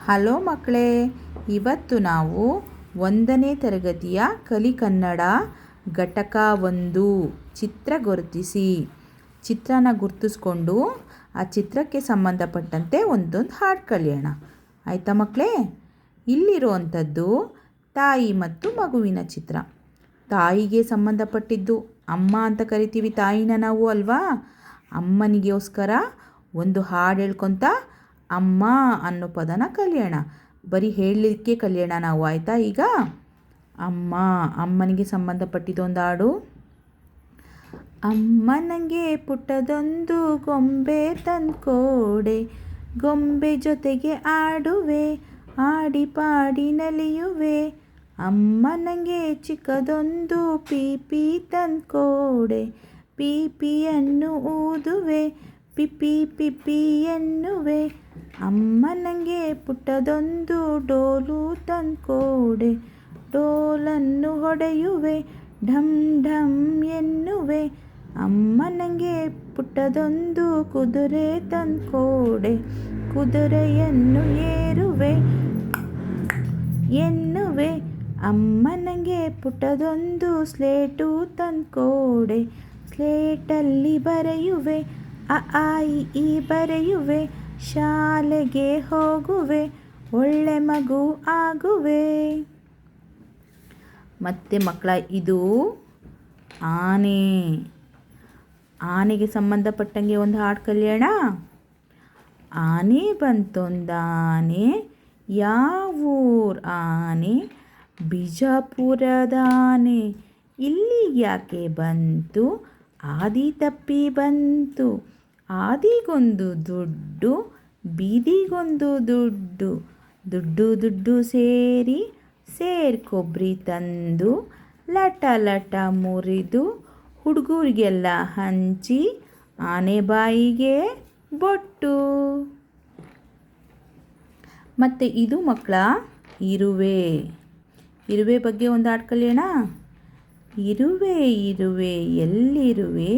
Hello ಮಕ್ಕಳೇ, ಇವತ್ತು ನಾವು 1ನೇ ತರಗತಿಯ ಕಲಿ ಕನ್ನಡ ಘಟಕ 1 ಚಿತ್ರ ಗುರುತಿಸಿ ಚಿತ್ರನ ಗುರುತಿಸ್ಕೊಂಡು ಆ ಚಿತ್ರಕ್ಕೆ ಸಂಬಂಧಪಟ್ಟಂತೆ ಒಂದೊಂದು ಹಾಡು ಕಲಿಯೋಣ. ಆಯಿತಾ ಮಕ್ಕಳೇ? ಇಲ್ಲಿರುವಂಥದ್ದು ತಾಯಿ ಮತ್ತು ಮಗುವಿನ ಚಿತ್ರ. ತಾಯಿಗೆ ಸಂಬಂಧಪಟ್ಟಿದ್ದು ಅಮ್ಮ ಅಂತ ಕರಿತೀವಿ ತಾಯಿನ ನಾವು ಅಲ್ವಾ. ಅಮ್ಮನಿಗೋಸ್ಕರ ಒಂದು ಹಾಡು ಹೇಳ್ಕೊತ ಅಮ್ಮ ಅನ್ನೋ ಪದನ ಕಲಿಯೋಣ. ಬರೀ ಹೇಳಲಿಕ್ಕೆ ಕಲಿಯೋಣ ನಾವು. ಆಯಿತಾ? ಈಗ ಅಮ್ಮನಿಗೆ ಸಂಬಂಧಪಟ್ಟಿದ್ದೊಂದು ಹಾಡು. ಅಮ್ಮ ನನಗೆ ಪುಟ್ಟದೊಂದು ಗೊಂಬೆ ತಂದ್ಕೊಡೆ, ಗೊಂಬೆ ಜೊತೆಗೆ ಆಡುವೆ, ಆಡಿ ಪಾಡಿ ನಲಿಯುವೆ. ಅಮ್ಮ ನನಗೆ ಚಿಕ್ಕದೊಂದು ಪೀಪಿ ತಂದ್ಕೊಡೆ, ಪೀಪಿಯನ್ನು ಊದುವೆ, ಪಿಪಿ ಪಿಪಿ ಎನ್ನುವೆ. ಅಮ್ಮ ನನಗೆ ಪುಟ್ಟದೊಂದು ಡೋಲು ತಂದ್ಕೊಡೆ, ಡೋಲನ್ನು ಹೊಡೆಯುವೆ, ಢಮ್ ಢಮ್ ಎನ್ನುವೆ. ಅಮ್ಮ ನನಗೆ ಪುಟ್ಟದೊಂದು ಕುದುರೆ ತಂದ್ಕೊಡೆ, ಕುದುರೆಯನ್ನು ಏರುವೆ ಎನ್ನುವೆ. ಅಮ್ಮ ನನಗೆ ಪುಟ್ಟದೊಂದು ಸ್ಲೇಟು ತಂದ್ಕೊಡೆ, ಸ್ಲೇಟಲ್ಲಿ ಬರೆಯುವೆ, ಅ ಆ ಇ ಈ ಬರೆಯುವೆ. ಶಾಲೆಗೆ ಹೋಗುವೆ, ಒಳ್ಳೆ ಮಗು ಆಗುವೆ. ಮತ್ತೆ ಮಕ್ಕಳ, ಇದು ಆನೆ. ಆನೆಗೆ ಸಂಬಂಧಪಟ್ಟಂಗೆ ಒಂದು ಹಾಡು ಕಲಿಯೋಣ. ಆನೆ ಬಂತೊಂದಾನೆ, ಯಾವೂರ್ ಆನೆ? ಬಿಜಾಪುರದಾನೆ. ಇಲ್ಲಿಗೆ ಯಾಕೆ ಬಂತು? ಆದಿ ತಪ್ಪಿ ಬಂತು. ಆದಿಗೊಂದು ದುಡ್ಡು, ಬೀದಿಗೊಂದು ದುಡ್ಡು, ದುಡ್ಡು ದುಡ್ಡು ಸೇರಿ ಕೊಬ್ಬರಿ ತಂದು, ಲಟ ಲಟ ಮುರಿದು ಹುಡುಗರಿಗೆಲ್ಲ ಹಂಚಿ, ಆನೆ ಬಾಯಿಗೆ ಬೊಟ್ಟು. ಮತ್ತು ಇದು ಮಕ್ಕಳ ಇರುವೆ. ಇರುವೆ ಬಗ್ಗೆ ಒಂದು ಹಾಡು ಕಲಿಯೋಣ. ಇರುವೆ ಇರುವೆ ಎಲ್ಲಿರುವೆ,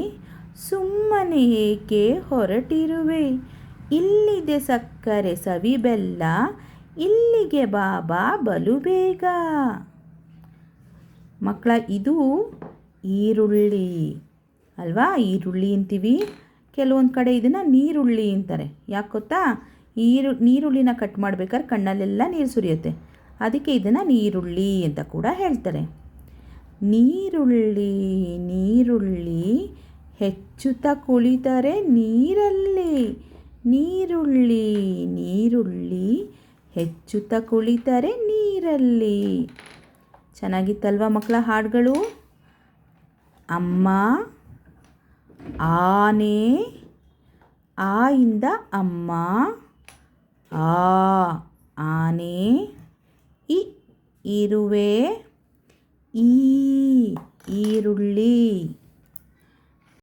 ಸುಮ್ಮನೆ ಏಕೆ ಹೊರಟಿರುವೆ, ಇಲ್ಲಿದೆ ಸಕ್ಕರೆ ಸವಿ ಬೆಲ್ಲ, ಇಲ್ಲಿಗೆ ಬಾಬಾ ಬಲು ಬೇಗ. ಮಕ್ಕಳ, ಇದು ಈರುಳ್ಳಿ ಅಲ್ವಾ? ಈರುಳ್ಳಿ ಅಂತೀವಿ, ಕೆಲವೊಂದು ಕಡೆ ಇದನ್ನು ನೀರುಳ್ಳಿ ಅಂತಾರೆ. ಯಾಕೆ ಗೊತ್ತಾ? ನೀರುಳ್ಳಿನ ಕಟ್ ಮಾಡ್ಬೇಕಾದ್ರೆ ಕಣ್ಣಲ್ಲೆಲ್ಲ ನೀರು ಸುರಿಯುತ್ತೆ, ಅದಕ್ಕೆ ಇದನ್ನು ನೀರುಳ್ಳಿ ಅಂತ ಕೂಡ ಹೇಳ್ತಾರೆ. ನೀರುಳ್ಳಿ ನೀರುಳ್ಳಿ ಹೆಚ್ಚುತ್ತಾ ಕುಳಿತರೆ ನೀರಲ್ಲಿ, ನೀರುಳ್ಳಿ ನೀರುಳ್ಳಿ ಹೆಚ್ಚುತ್ತಾ ಕುಳಿತರೆ ನೀರಲ್ಲಿ. ಚೆನ್ನಾಗಿತ್ತಲ್ವ ಮಕ್ಕಳ ಹಾಡುಗಳು? ಅಮ್ಮ, ಆನೆ, ಆ ಇಂದ ಅಮ್ಮ, ಆ ಆನೆ, ಇ ಇರುವೆ, ಈ ಈರುಳ್ಳಿ.